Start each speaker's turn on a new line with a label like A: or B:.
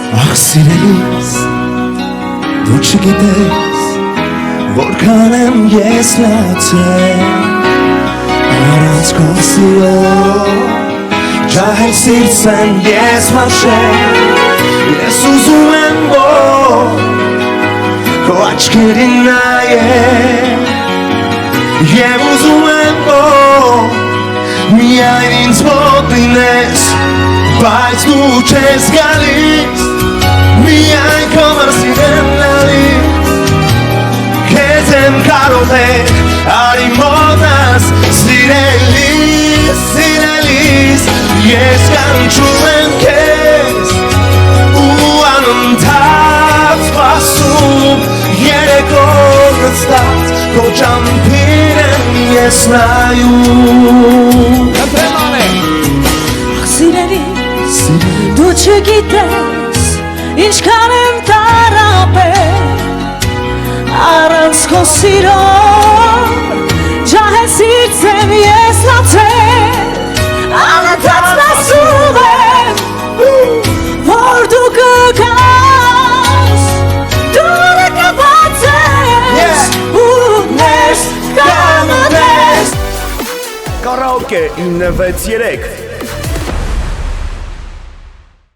A: Ախ սիրելիս, դու չգիտես, որքան եմ ես լացել Առանց քո սիրո, ջահել սիրտսեմ ես մաշել Ես ուզում եմ, որ քո աչքերին նայել Եվ ուզում եմ, որ միայն ինձ մոտ լինես Բայց դու չես գալիս Միայն քո մարսիրեմ լալիս Քեզ եմ կարոտել արի մոտս Սիրելիս, սիրելիս Ես կանչում եմ քեզ Ու անընդհատ սպասում Երեկոն նստած Քո ճամփին եմ ես նայում
B: Ախ սիրելիս, դու չգիտես Ինչքան եմ տարապել Առանց քո սիրո Ջահել սիրտսեմ ես լացել Անընդհատ սպասում եմ Որ դու կգաս Դուրը կբացես Ու ներս կանոնես
C: Կարաոկե 963